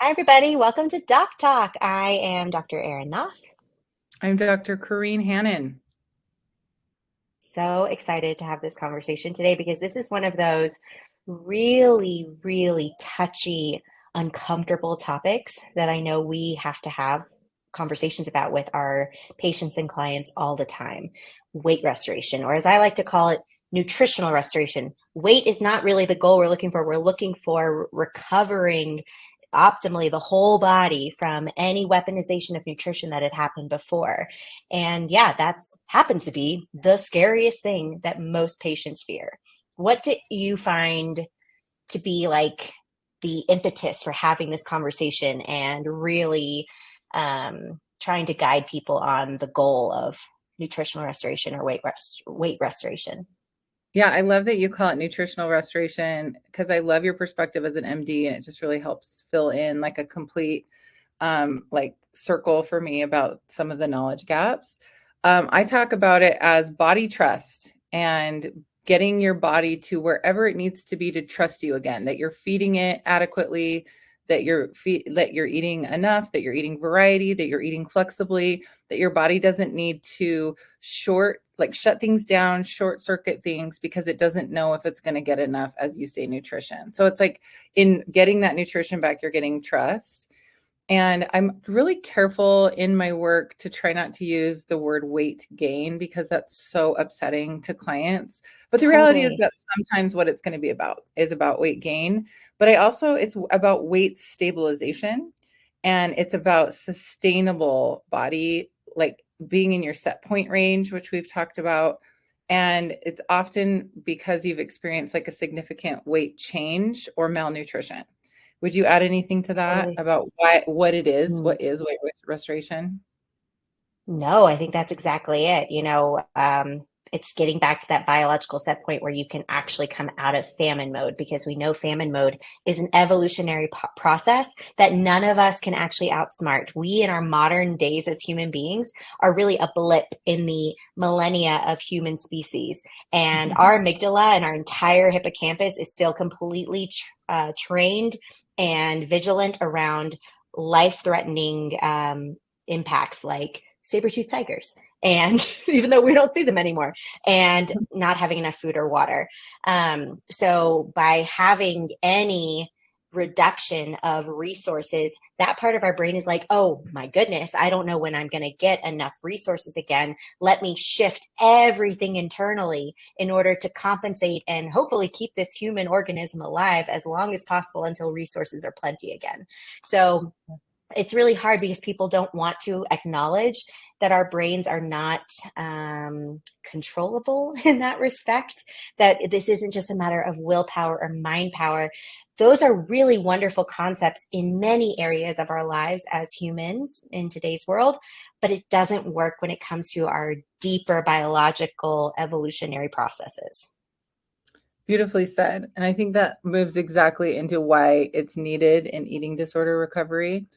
Hi, everybody. Welcome to DocTalk. I am Dr. Erin Knopf. I'm Dr. Corinne Hannan. So excited to have this conversation today because this is one of those really, really touchy, uncomfortable topics that I know we have to have conversations about with our patients and clients all the time. Weight restoration, or as I like to call it, nutritional restoration. Weight is not really the goal we're looking for. We're looking for recovering optimally the whole body from any weaponization of nutrition that had happened before. And yeah, that's happens to be the scariest thing that most patients fear. What do you find to be like the impetus for having this conversation and really trying to guide people on the goal of nutritional restoration or weight restoration? Yeah, I love that you call it nutritional restoration because I love your perspective as an MD, and it just really helps fill in like a complete like circle for me about some of the knowledge gaps. I talk about it as body trust and getting your body to wherever it needs to be to trust you again, that you're feeding it adequately, that you're eating enough, that you're eating variety, that you're eating flexibly, that your body doesn't need to shut things down, short circuit things because it doesn't know if it's going to get enough, as you say, nutrition. So it's like in getting that nutrition back, you're getting trust. And I'm really careful in my work to try not to use the word weight gain because that's so upsetting to clients. But the reality is Totally. that sometimes what it's going to be about is about weight gain. But it's about weight stabilization, and it's about sustainable body, like being in your set point range, which we've talked about. And it's often because you've experienced like a significant weight change or malnutrition. Would you add anything to that Totally. about what it is? What is weight restoration? No, I think that's exactly it. It's getting back to that biological set point where you can actually come out of famine mode because we know famine mode is an evolutionary process that none of us can actually outsmart. We, in our modern days as human beings, are really a blip in the millennia of human species. And our amygdala and our entire hippocampus is still completely trained and vigilant around life-threatening impacts like saber-toothed tigers, and even though we don't see them anymore, and not having enough food or water. So by having any reduction of resources, that part of our brain is like, oh my goodness, I don't know when I'm going to get enough resources again. Let me shift everything internally in order to compensate and hopefully keep this human organism alive as long as possible until resources are plenty again. So it's really hard because people don't want to acknowledge that our brains are not controllable in that respect, that this isn't just a matter of willpower or mind power. Those are really wonderful concepts in many areas of our lives as humans in today's world, but it doesn't work when it comes to our deeper biological evolutionary processes. Beautifully said. And I think that moves exactly into why it's needed in eating disorder recovery.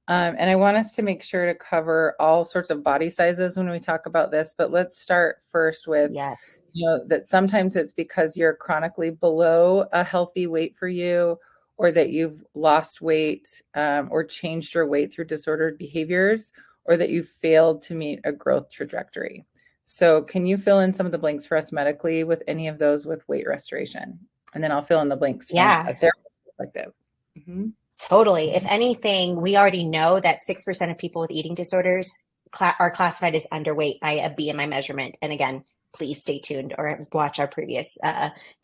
And I want us to make sure to cover all sorts of body sizes when we talk about this. But let's start first with, Yes. that sometimes it's because you're chronically below a healthy weight for you, or that you've lost weight or changed your weight through disordered behaviors, or that you failed to meet a growth trajectory. So can you fill in some of the blanks for us medically with any of those with weight restoration? And then I'll fill in the blanks from a Yeah. therapist perspective. Mhm. Totally. If anything, we already know that 6% of people with eating disorders are classified as underweight by a BMI measurement. And again, please stay tuned or watch our previous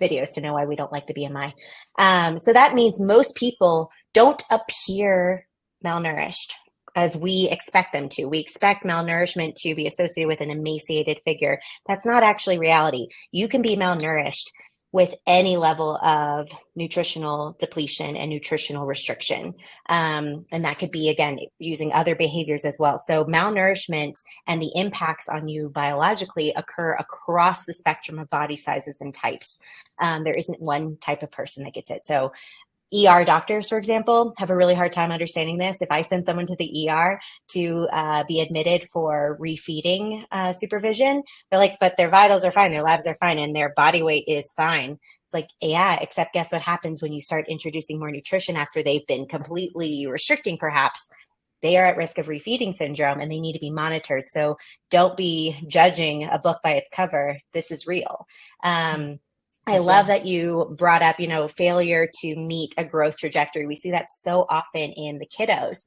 videos to know why we don't like the BMI. So that means most people don't appear malnourished as we expect them to. We expect malnourishment to be associated with an emaciated figure. That's not actually reality. You can be malnourished with any level of nutritional depletion and nutritional restriction. And that could be, again, using other behaviors as well. So malnourishment and the impacts on you biologically occur across the spectrum of body sizes and types. There isn't one type of person that gets it. So ER doctors, for example, have a really hard time understanding this. If I send someone to the ER to be admitted for refeeding supervision, they're like, but their vitals are fine, their labs are fine, and their body weight is fine. It's like, yeah, except guess what happens when you start introducing more nutrition after they've been completely restricting, perhaps? They are at risk of refeeding syndrome and they need to be monitored. So don't be judging a book by its cover. This is real. I Thank love you. that you brought up, failure to meet a growth trajectory. We see that so often in the kiddos,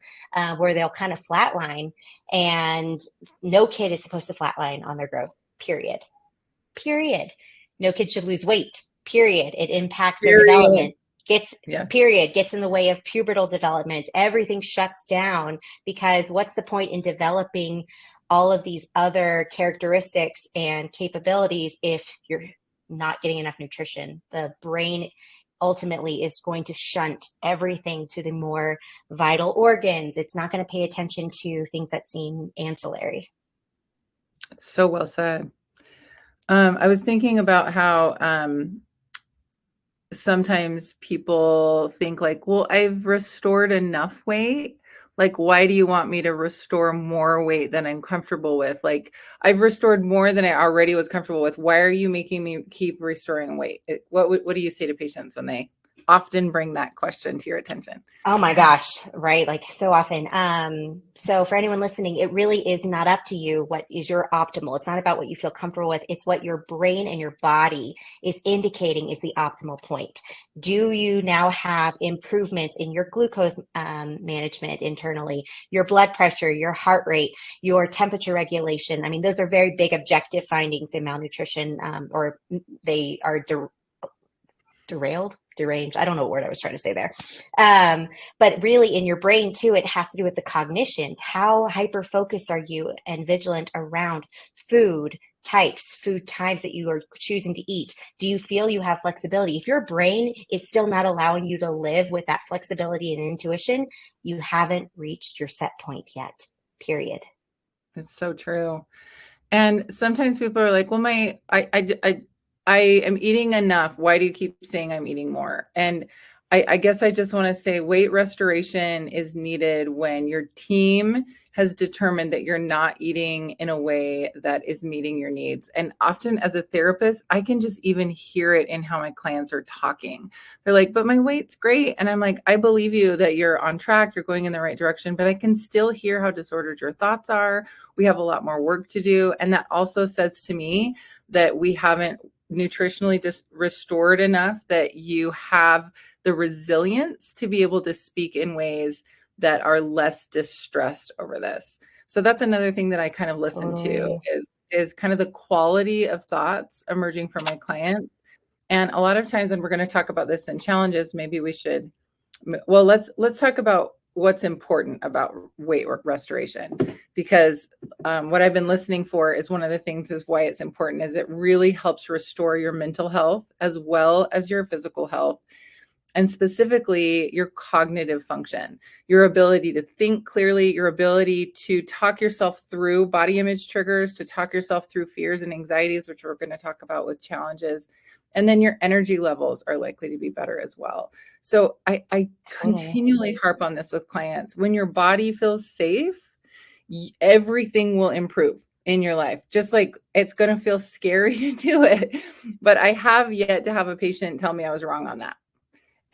where they'll kind of flatline, and no kid is supposed to flatline on their growth, period. Period. No kid should lose weight, period. It impacts their Period. development, gets Yes. period, gets in the way of pubertal development. Everything shuts down because what's the point in developing all of these other characteristics and capabilities if you're not getting enough nutrition? The brain ultimately is going to shunt everything to the more vital organs. It's not going to pay attention to things that seem ancillary. So well said. I was thinking about how sometimes people think like, well, I've restored enough weight. Like, why do you want me to restore more weight than I'm comfortable with? Like, I've restored more than I already was comfortable with. Why are you making me keep restoring weight? What do you say to patients when they often bring that question to your attention? Oh my gosh, right? Like so often. So for anyone listening, it really is not up to you what is your optimal. It's not about what you feel comfortable with. It's what your brain and your body is indicating is the optimal point. Do you now have improvements in your glucose management internally, your blood pressure, your heart rate, your temperature regulation? I mean, those are very big objective findings in malnutrition, or they are deranged. I don't know what word I was trying to say there. But really in your brain too, it has to do with the cognitions. How hyper focused are you and vigilant around food types, food times that you are choosing to eat? Do you feel you have flexibility? If your brain is still not allowing you to live with that flexibility and intuition, you haven't reached your set point yet, period. It's so true. And sometimes people are like, well, I am eating enough. Why do you keep saying I'm eating more? And I guess I just want to say weight restoration is needed when your team has determined that you're not eating in a way that is meeting your needs. And often as a therapist, I can just even hear it in how my clients are talking. They're like, but my weight's great. And I'm like, I believe you that you're on track, you're going in the right direction, but I can still hear how disordered your thoughts are. We have a lot more work to do. And that also says to me that we haven't nutritionally just restored enough that you have the resilience to be able to speak in ways that are less distressed over this. So that's another thing that I kind of listen to Totally. is kind of the quality of thoughts emerging from my clients. And a lot of times, and we're going to talk about this in challenges, maybe we should, well, let's talk about what's important about weight restoration, because what I've been listening for is one of the things is why it's important is it really helps restore your mental health as well as your physical health, and specifically your cognitive function, your ability to think clearly, your ability to talk yourself through body image triggers, to talk yourself through fears and anxieties, which we're going to talk about with challenges. And then your energy levels are likely to be better as well. So I Totally. continually harp on this with clients. When your body feels safe, everything will improve in your life. Just like it's going to feel scary to do it. But I have yet to have a patient tell me I was wrong on that.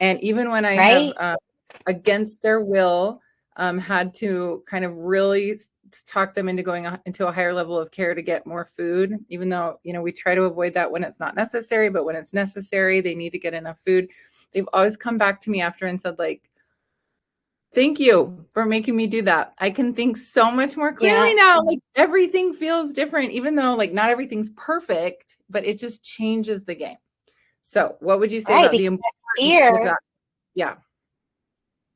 And even when I have, Right? against their will, had to kind of really talk them into going into a higher level of care to get more food, even though, we try to avoid that when it's not necessary, but when it's necessary, they need to get enough food. They've always come back to me after and said, like, thank you for making me do that. I can think so much more clearly Yeah. now. Like everything feels different, even though like not everything's perfect, but it just changes the game. So what would you say Right. about Because the importance with fear. that? Yeah.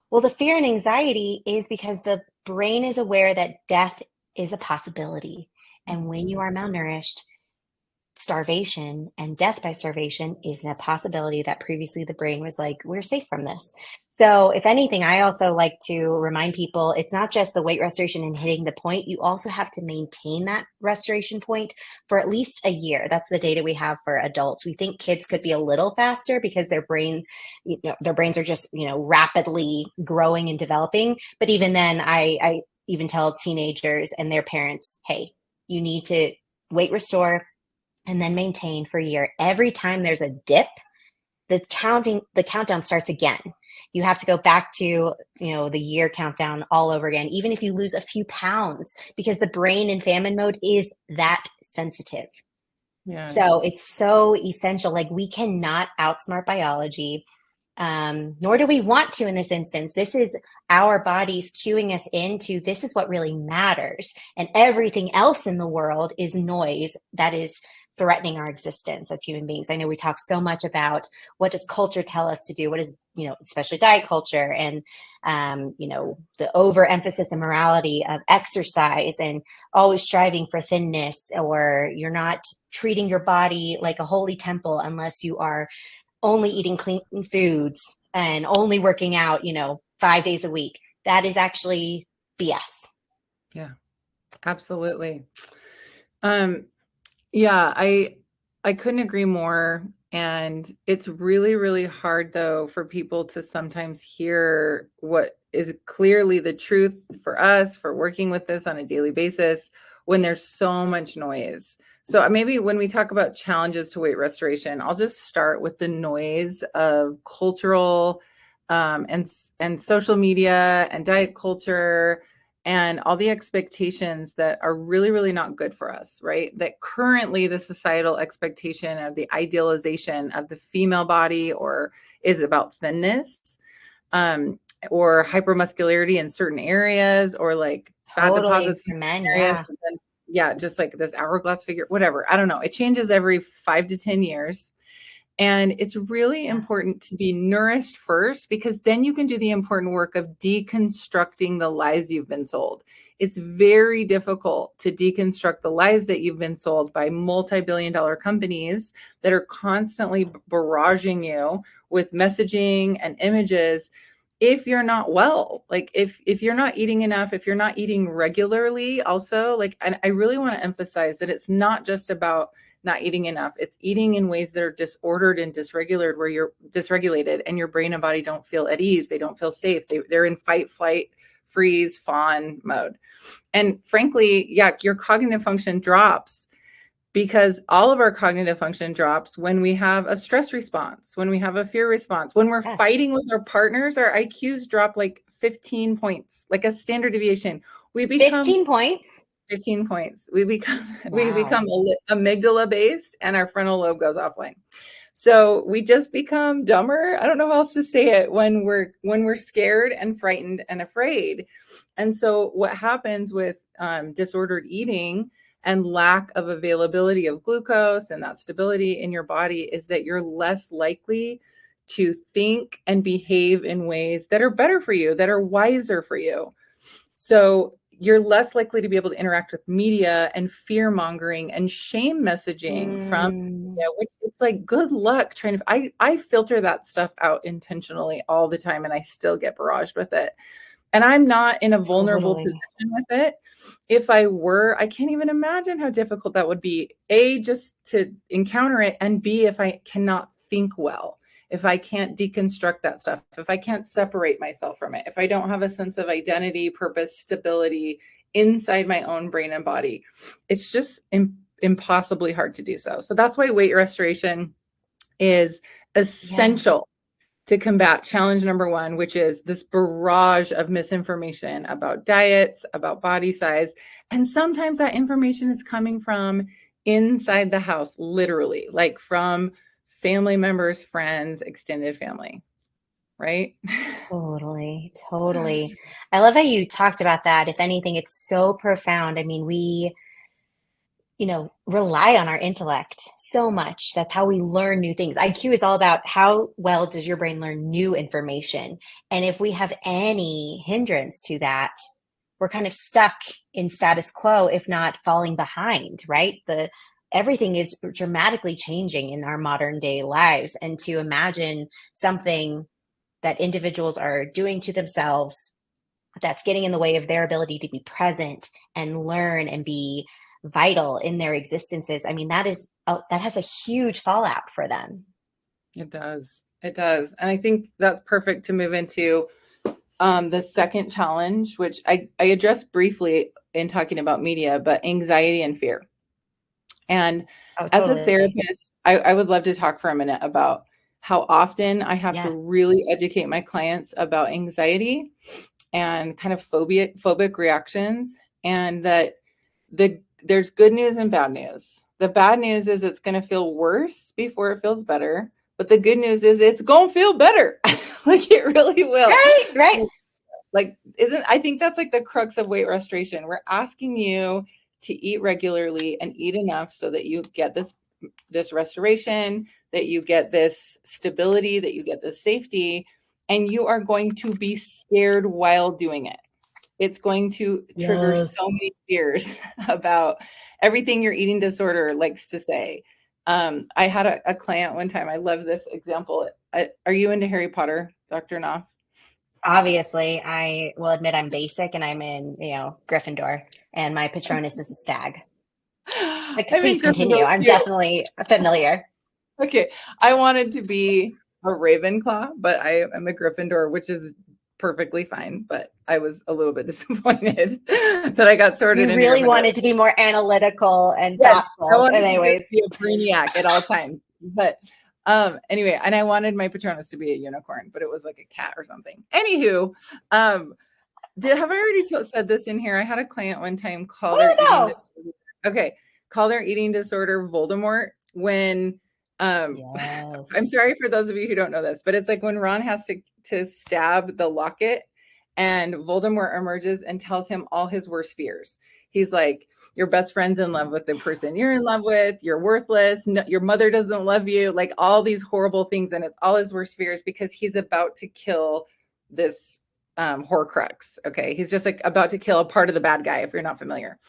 Well, the fear and anxiety is because the brain is aware that death is a possibility. And when you are malnourished, starvation and death by starvation is a possibility that previously the brain was like, we're safe from this. So, if anything, I also like to remind people it's not just the weight restoration and hitting the point. You also have to maintain that restoration point for at least a year. That's the data we have for adults. We think kids could be a little faster because their brains are just, rapidly growing and developing. But even then, I even tell teenagers and their parents, hey, you need to weight restore and then maintain for a year. Every time there's a dip, the countdown starts again. You have to go back to, the year countdown all over again, even if you lose a few pounds, because the brain in famine mode is that sensitive. So Yes. it's so essential. Like, we cannot outsmart biology, nor do we want to in this instance. This is our bodies cueing us into this is what really matters. And everything else in the world is noise that is threatening our existence as human beings. I know we talk so much about what does culture tell us to do, what is, especially diet culture, and, the overemphasis and morality of exercise and always striving for thinness, or you're not treating your body like a holy temple unless you are only eating clean foods and only working out, 5 days a week. That is actually BS. Yeah, absolutely. Um, yeah, I couldn't agree more. And it's really, really hard though for people to sometimes hear what is clearly the truth for us for working with this on a daily basis when there's so much noise. So maybe when we talk about challenges to weight restoration, I'll just start with the noise of cultural and social media and diet culture and all the expectations that are really, really not good for us, right? That currently the societal expectation of the idealization of the female body or is about thinness, or hypermuscularity in certain areas, or like fat Totally, deposits in for certain men, areas. yeah. But then, yeah, just like this hourglass figure, whatever. I don't know. It changes every 5 to 10 years. And it's really Yeah. important to be nourished first, because then you can do the important work of deconstructing the lies you've been sold. It's very difficult to deconstruct the lies that you've been sold by multi-billion-dollar companies that are constantly barraging you with messaging and images if you're not well. Like if you're not eating enough, if you're not eating regularly also, like, and I really want to emphasize that it's not just about not eating enough. It's eating in ways that are disordered and dysregulated, where you're dysregulated and your brain and body don't feel at ease. They don't feel safe. They're in fight, flight, freeze, fawn mode. And frankly, yeah, your cognitive function drops, because all of our cognitive function drops when we have a stress response, when we have a fear response, when we're Yes. fighting with our partners. Our IQs drop like 15 points, like a standard deviation. We become 15 points. 15 points. We become Wow. amygdala based, and our frontal lobe goes offline. So we just become dumber. I don't know how else to say it, when we're scared and frightened and afraid. And so what happens with disordered eating and lack of availability of glucose and that stability in your body is that you're less likely to think and behave in ways that are better for you, that are wiser for you. So you're less likely to be able to interact with media and fear mongering and shame messaging from Mm, media, which it's like, good luck trying to, I filter that stuff out intentionally all the time, and I still get barraged with it. And I'm not in a vulnerable totally. position with it. If I were, I can't even imagine how difficult that would be. A, just to encounter it, and B, if I cannot think well, if I can't deconstruct that stuff, if I can't separate myself from it, if I don't have a sense of identity, purpose, stability inside my own brain and body, it's just impossibly hard to do so. So that's why weight restoration is Yeah. essential to combat challenge number one, which is this barrage of misinformation about diets, about body size. And sometimes that information is coming from inside the house, literally, like from family members, friends, extended family, right? Totally, totally. I love how you talked about that. If anything, it's so profound. I mean, we, rely on our intellect so much. That's how we learn new things. IQ is all about how well does your brain learn new information. And if we have any hindrance to that, we're kind of stuck in status quo, if not falling behind, right? The Everything is dramatically changing in our modern day lives. And to imagine something that individuals are doing to themselves that's getting in the way of their ability to be present and learn and be vital in their existences. I mean, that has a huge fallout for them. It does. It does. And I think that's perfect to move into the second challenge, which I addressed briefly in talking about media, but anxiety and fear. And Oh, as a totally. therapist, I would love to talk for a minute about how often I have to Yeah. really educate my clients about anxiety and kind of phobic reactions, and that there's good news and bad news. The bad news is it's going to feel worse before it feels better, but the good news is it's going to feel better. Like it really will. Right, right. Like isn't I think that's like the crux of weight restoration. We're asking you to eat regularly and eat enough so that you get this restoration, that you get this stability, that you get this safety, and you are going to be scared while doing it. It's going to trigger so Yes. many fears about everything your eating disorder likes to say. I had a client one time. I love this example. Are you into Harry Potter, Dr. Knopf? Obviously, I will admit I'm basic and I'm in, Gryffindor, and my Patronus is a stag. Like, I'm in please continue. Gryffindor I'm too. definitely familiar. Okay, I wanted to be a Ravenclaw, but I am a Gryffindor, which is perfectly fine. But I was a little bit disappointed that I got sorted You into really Gryffindor. wanted to be more analytical and Yes, I thoughtful. wanted to just Anyways, be a brainiac at all times. But anyway, and I wanted my Patronus to be a unicorn, but it was like a cat or something. Anywho, um, have I already said this in here? I had a client one time call their oh eating no. disorder. Okay, call their eating disorder Voldemort when I'm Yes. sorry for those of you who don't know this, but it's like when Ron has to stab the locket and Voldemort emerges and tells him all his worst fears. He's like, your best friend's in love with the person you're in love with, you're worthless, no, your mother doesn't love you, like all these horrible things. And it's all his worst fears because he's about to kill this Horcrux. Okay. He's just like about to kill a part of the bad guy, if you're not familiar.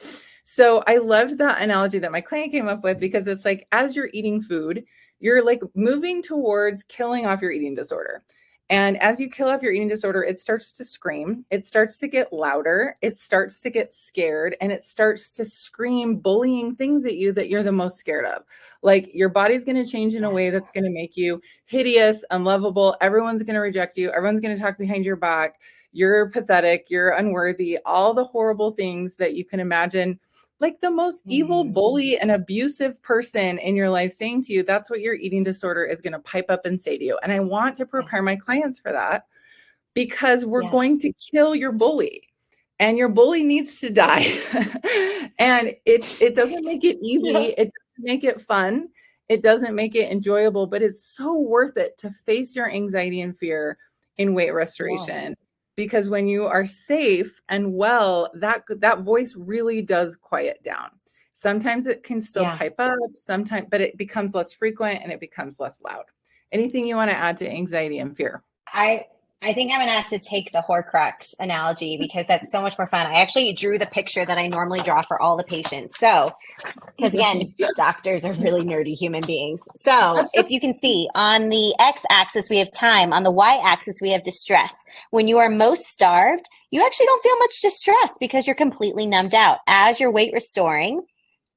So I loved that analogy that my client came up with, because it's like, as you're eating food, you're like moving towards killing off your eating disorder. And as you kill off your eating disorder, it starts to scream, it starts to get louder, it starts to get scared, and it starts to scream bullying things at you that you're the most scared of. Like your body's going to change in a way Yes. that's going to make you hideous, unlovable. Everyone's going to reject you. Everyone's going to talk behind your back. You're pathetic. You're unworthy. All the horrible things that you can imagine, like the most evil Mm-hmm. bully and abusive person in your life saying to you, that's what your eating disorder is going to pipe up and say to you. And I want to Yeah. prepare my clients for that, because we're Yeah. going to kill your bully, and your bully needs to die. And it doesn't make it easy. Yeah. It doesn't make it fun. It doesn't make it enjoyable, but it's so worth it to face your anxiety and fear in weight Yes. restoration, because when you are safe and well, that voice really does quiet down. Sometimes it can still Yeah. pipe up, sometimes, but it becomes less frequent and it becomes less loud. Anything you want to add to anxiety and fear? I I think I'm gonna have to take the Horcrux analogy because that's so much more fun. I actually drew the picture that I normally draw for all the patients. So, because again, doctors are really nerdy human beings. So, if you can see on the x axis, we have time, on the y axis, we have distress. When you are most starved, you actually don't feel much distress because you're completely numbed out. As you're weight restoring,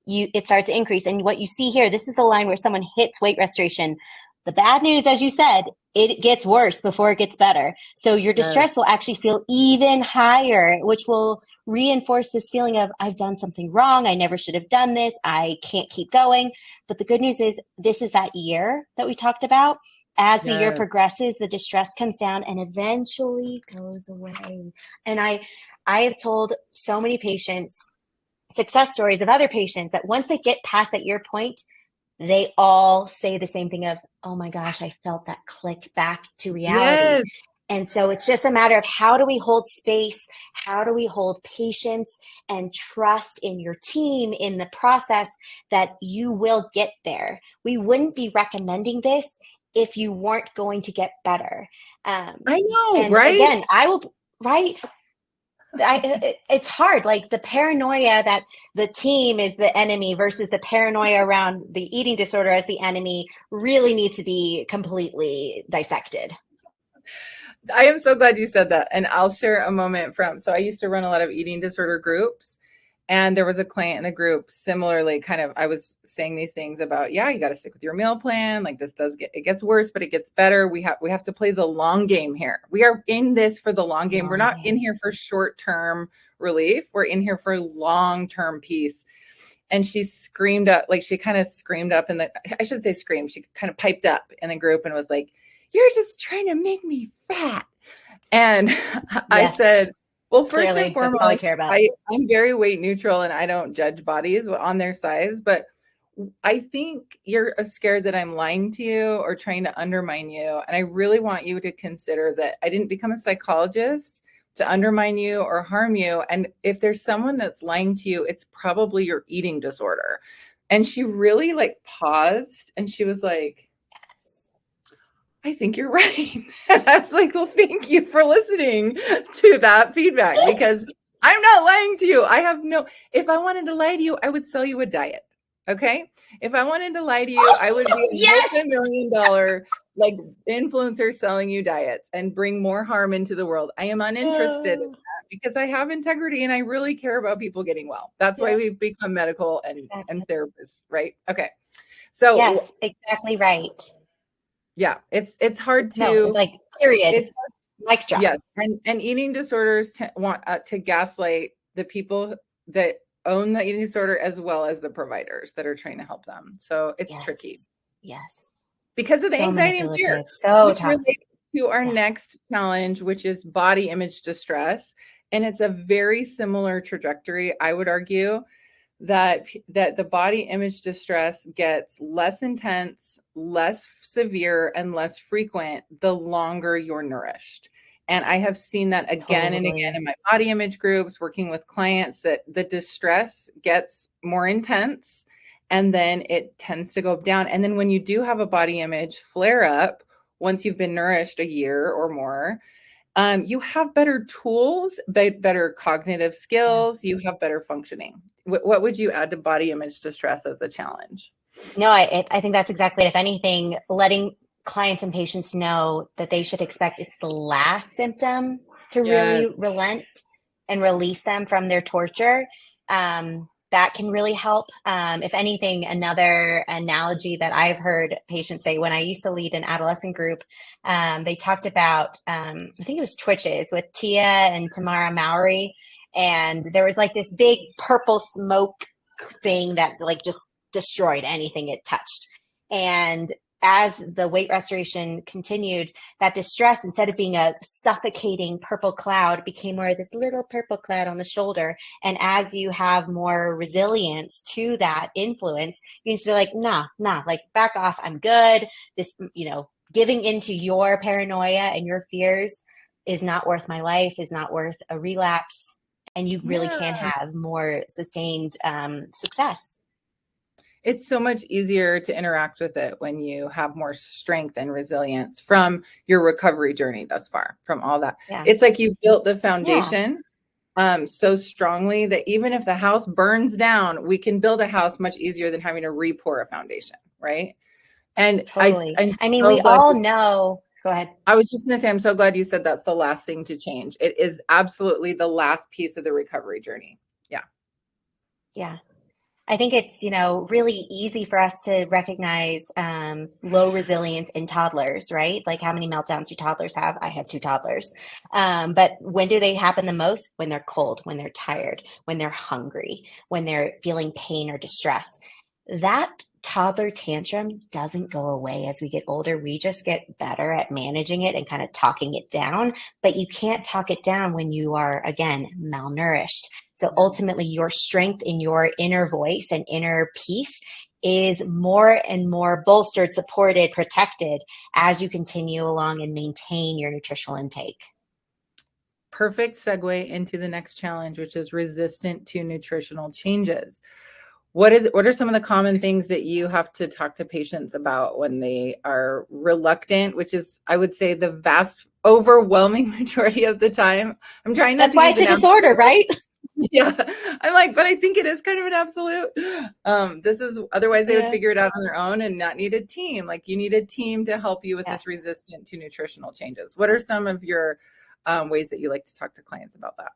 it starts to increase. And what you see here, this is the line where someone hits weight restoration. The bad news, as you said, it gets worse before it gets better. So your Yes. distress will actually feel even higher, which will reinforce this feeling of, I've done something wrong. I never should have done this. I can't keep going. But the good news is, this is that year that we talked about. As the year Yes. progresses, the distress comes down and eventually goes away. And I have told so many patients success stories of other patients that once they get past that year point, they all say the same thing of, oh my gosh, I felt that click back to reality. Yes. And so it's just a matter of, how do we hold space? How do we hold patience and trust in your team, in the process, that you will get there? We wouldn't be recommending this if you weren't going to get better. I know, And right? again, right? It's hard, like the paranoia that the team is the enemy versus the paranoia around the eating disorder as the enemy really needs to be completely dissected. I am so glad you said that. And I'll share a moment from, so I used to run a lot of eating disorder groups. And there was a client in the group, similarly, kind of, I was saying these things about, yeah, you got to stick with your meal plan. Like it gets worse, but it gets better. We have to play the long game here. We are in this for the long game. We're Long not in game. here for short-term relief. We're in here for long-term peace. and she screamed up, like she kind of screamed up in the, I should say screamed, she kind of piped up in the group and was like, "You're just trying to make me fat." And I Yes, said, well, first and clearly, that's all I foremost, care about. I'm very weight neutral and I don't judge bodies on their size, but I think you're scared that I'm lying to you or trying to undermine you. And I really want you to consider that I didn't become a psychologist to undermine you or harm you. And if there's someone that's lying to you, it's probably your eating disorder. And she really like paused and she was like, "I think you're right." And I was like, well, thank you for listening to that feedback because I'm not lying to you. If I wanted to lie to you, I would sell you a diet. Okay. If I wanted to lie to you, I would be a Yes. multi-million-dollar like influencer selling you diets and bring more harm into the world. I am uninterested in that because I have integrity and I really care about people getting well. That's why Yeah, we've become medical and exactly. therapists, right? Okay. So Yes, exactly right. yeah, it's hard No, to like, period. it's Mic drop. yes, and eating disorders want to gaslight the people that own the eating disorder as well as the providers that are trying to help them. So it's tricky Yes. Yes. because of the So anxiety and fear, manipulative, so which toxic. relates to our Yeah. next challenge, which is body image distress. And it's a very similar trajectory, I would argue, that the body image distress gets less intense, less severe, and less frequent the longer you're nourished. And I have seen that again and again Totally. in my body image groups, working with clients, that the distress gets more intense and then it tends to go down. And then when you do have a body image flare up, once you've been nourished a year or more, you have better tools, better cognitive Yeah. skills, you have better functioning. What would you add to body image distress as a challenge? No, I think that's exactly it. If anything, letting clients and patients know that they should expect it's the last symptom to Yes. really relent and release them from their torture. That can really help. If anything, another analogy that I've heard patients say when I used to lead an adolescent group, they talked about, I think it was Twitches with Tia and Tamara Mowry. And there was like this big purple smoke thing that like just destroyed anything it touched. And as the weight restoration continued, that distress, instead of being a suffocating purple cloud, became more of this little purple cloud on the shoulder. And as you have more resilience to that influence, you just be like, nah, like back off. I'm good. This, giving into your paranoia and your fears is not worth my life, is not worth a relapse. And you really Yeah. can have more sustained success. It's so much easier to interact with it when you have more strength and resilience from your recovery journey thus far, from all that. Yeah. It's like you built the Yeah. foundation so strongly that even if the house burns down, we can build a house much easier than having to re-pour a foundation, right? And Totally. I'm I mean, so we glad all you know. Go ahead. I was just going to say, I'm so glad you said that's the last thing to change. It is absolutely the last piece of the recovery journey. Yeah. Yeah. I think it's, really easy for us to recognize low resilience in toddlers, right? Like how many meltdowns do toddlers have? I have two toddlers. But when do they happen the most? When they're cold, when they're tired, when they're hungry, when they're feeling pain or distress. That toddler tantrum doesn't go away as we get older. We just get better at managing it and kind of talking it down. But you can't talk it down when you are, again, malnourished. So Yeah. ultimately, your strength in your inner voice and inner peace is more and more bolstered, supported, protected as you continue along and maintain your nutritional intake. Perfect segue into the next challenge, which is resistant to nutritional changes. What are some of the common things that you have to talk to patients about when they are reluctant, which is, I would say, the vast overwhelming majority of the time. I'm trying not That's to why use it's an a absolute. disorder, right? Yeah. I'm like, but I think it is kind of an absolute. This is otherwise they would Yeah. figure it out on their own and not need a team. Like you need a team to help you with Yes. this resistant to nutritional changes. What are some of your ways that you like to talk to clients about that?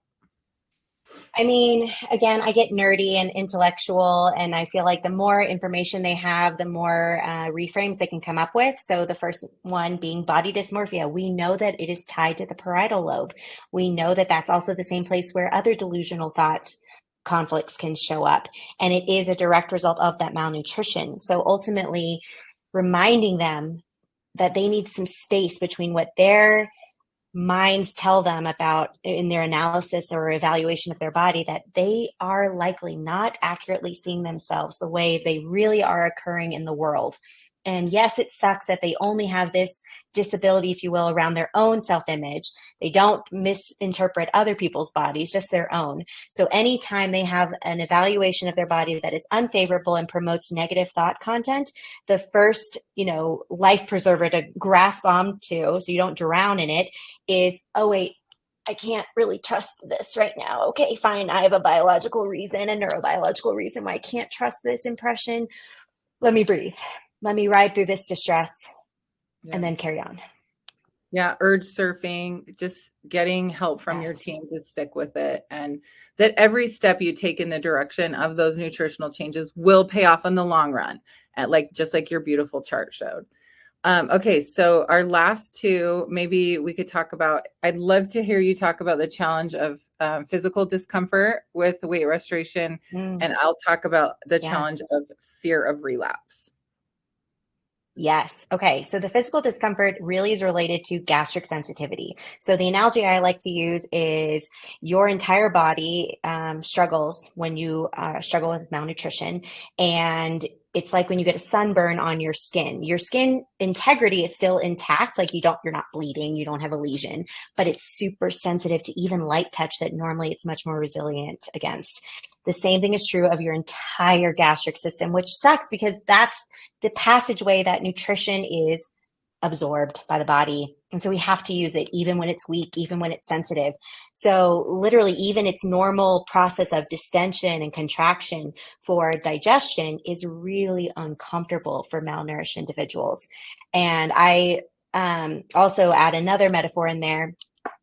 I mean, again, I get nerdy and intellectual, and I feel like the more information they have, the more reframes they can come up with. So, the first one being body dysmorphia. We know that it is tied to the parietal lobe. We know that that's also the same place where other delusional thought conflicts can show up. And it is a direct result of that malnutrition. So ultimately, reminding them that they need some space between what their minds tell them about in their analysis or evaluation of their body, that they are likely not accurately seeing themselves the way they really are occurring in the world. And yes, it sucks that they only have this disability, if you will, around their own self-image. They don't misinterpret other people's bodies, just their own. So anytime they have an evaluation of their body that is unfavorable and promotes negative thought content, the first, life preserver to grasp onto so you don't drown in it is, oh, wait, I can't really trust this right now. Okay, fine. I have a biological reason, a neurobiological reason why I can't trust this impression. Let me breathe. Let me ride through this distress and then Yes. carry on. Yeah, urge surfing, just getting help from your Yes. team to stick with it. And that every step you take in the direction of those nutritional changes will pay off in the long run, at just like your beautiful chart showed. Okay, so our last two, maybe we could talk about, I'd love to hear you talk about the challenge of physical discomfort with weight restoration. And I'll talk about the Yeah. challenge of fear of relapse. Yes. Okay. So the physical discomfort really is related to gastric sensitivity. So the analogy I like to use is your entire body struggles when you struggle with malnutrition. And it's like when you get a sunburn on your skin integrity is still intact. Like you're not bleeding, you don't have a lesion, but it's super sensitive to even light touch that normally it's much more resilient against. The same thing is true of your entire gastric system, which sucks because that's the passageway that nutrition is absorbed by the body. And so we have to use it even when it's weak, even when it's sensitive. So literally, even its normal process of distension and contraction for digestion is really uncomfortable for malnourished individuals. And I also add another metaphor in there.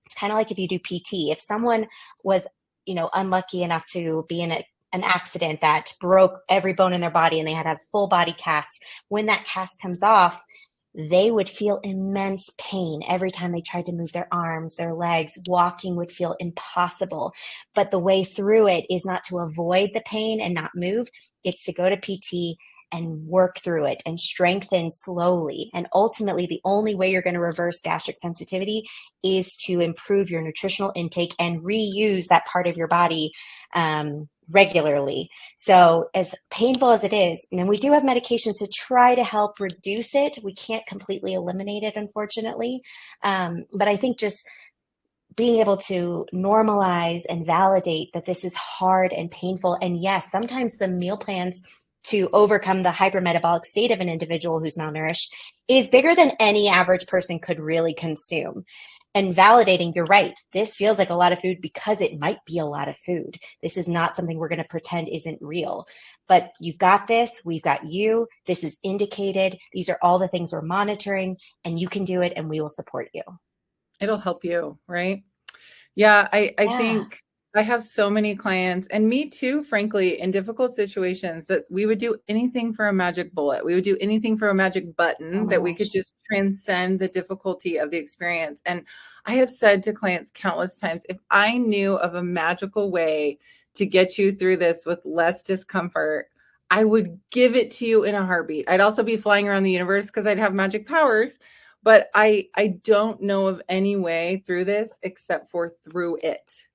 It's kind of like if you do PT. If someone was, unlucky enough to be in an accident that broke every bone in their body and they had to have full body cast, when that cast comes off, they would feel immense pain every time they tried to move their arms, their legs. Walking would feel impossible. But the way through it is not to avoid the pain and not move, it's to go to PT and work through it and strengthen slowly. And ultimately, the only way you're going to reverse gastric sensitivity is to improve your nutritional intake and reuse that part of your body regularly. So as painful as it is, and we do have medications to try to help reduce it. We can't completely eliminate it, unfortunately. But I think just being able to normalize and validate that this is hard and painful. And yes, sometimes the meal plans to overcome the hypermetabolic state of an individual who's malnourished is bigger than any average person could really consume. And validating, you're right, this feels like a lot of food because it might be a lot of food. This is not something we're going to pretend isn't real. But you've got this, we've got you, this is indicated. These are all the things we're monitoring, and you can do it, and we will support you. It'll help you, right? Yeah, I Yeah. think I have so many clients, and me too, frankly, in difficult situations, that we would do anything for a magic bullet. We would do anything for a magic Oh button my that we could gosh. just transcend the difficulty of the experience. And I have said to clients countless times, if I knew of a magical way to get you through this with less discomfort, I would give it to you in a heartbeat. I'd also be flying around the universe because I'd have magic powers. But I don't know of any way through this except for through it.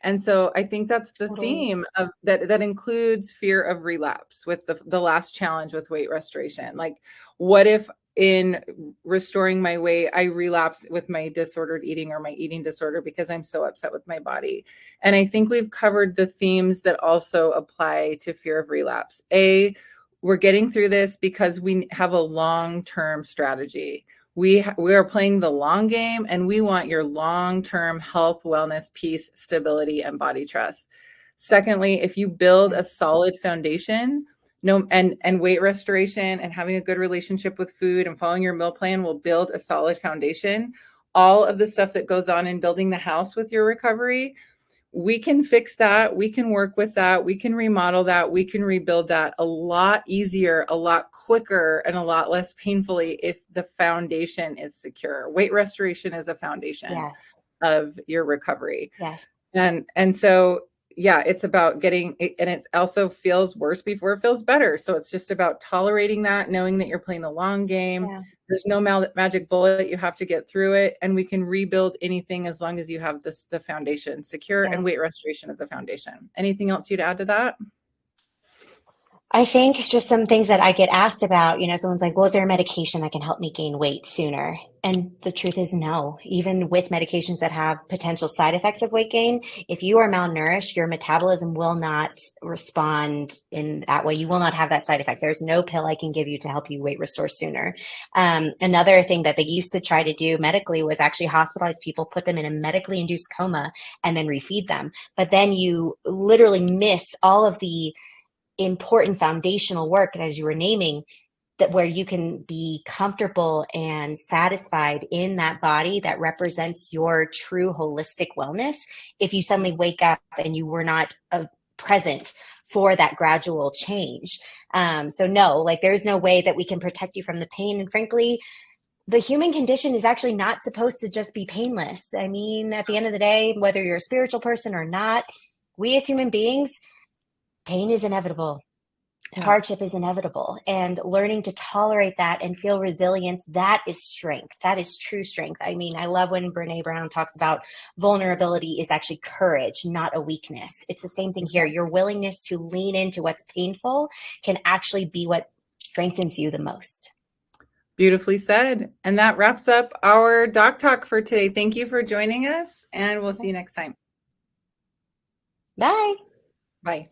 And so I think that's the Totally. theme of that includes fear of relapse with the last challenge with weight restoration. Like, what if in restoring my weight, I relapse with my disordered eating or my eating disorder because I'm so upset with my body? And I think we've covered the themes that also apply to fear of relapse. We're getting through this because we have a long-term strategy. We are playing the long game, and we want your long-term health, wellness, peace, stability, and body trust. Secondly, if you build a solid foundation, no, and weight restoration and having a good relationship with food and following your meal plan will build a solid foundation. All of the stuff that goes on in building the house with your recovery, we can fix that. We can work with that. We can remodel that. We can rebuild that a lot easier, a lot quicker, and a lot less painfully if the foundation is secure. Weight restoration is a foundation Yes. of your recovery. Yes. And so yeah, it's about getting it, and it also feels worse before it feels better. So it's just about tolerating that, knowing that you're playing the long game. Yeah. There's no magic bullet. You have to get through it, and we can rebuild anything as long as you have the foundation secure, Yeah. and weight restoration as a foundation. Anything else you'd add to that? I think just some things that I get asked about, someone's like, well, is there a medication that can help me gain weight sooner? And the truth is no. Even with medications that have potential side effects of weight gain, if you are malnourished, your metabolism will not respond in that way. You will not have that side effect. There's no pill I can give you to help you weight restore sooner. Another thing that they used to try to do medically was actually hospitalize people, put them in a medically induced coma, and then refeed them. But then you literally miss all of the important foundational work, as you were naming, that where you can be comfortable and satisfied in that body that represents your true holistic wellness if you suddenly wake up and you were not present for that gradual change. So no, like there's no way that we can protect you from the pain. And frankly, the human condition is actually not supposed to just be painless. I mean, at the end of the day, whether you're a spiritual person or not, we as human beings, pain is inevitable. Yeah. Hardship is inevitable, and learning to tolerate that and feel resilience, that is strength. That is true strength. I mean, I love when Brene Brown talks about vulnerability is actually courage, not a weakness. It's the same thing here. Your willingness to lean into what's painful can actually be what strengthens you the most. Beautifully said. And that wraps up our Doc Talk for today. Thank you for joining us, and we'll see you next time. Bye. Bye.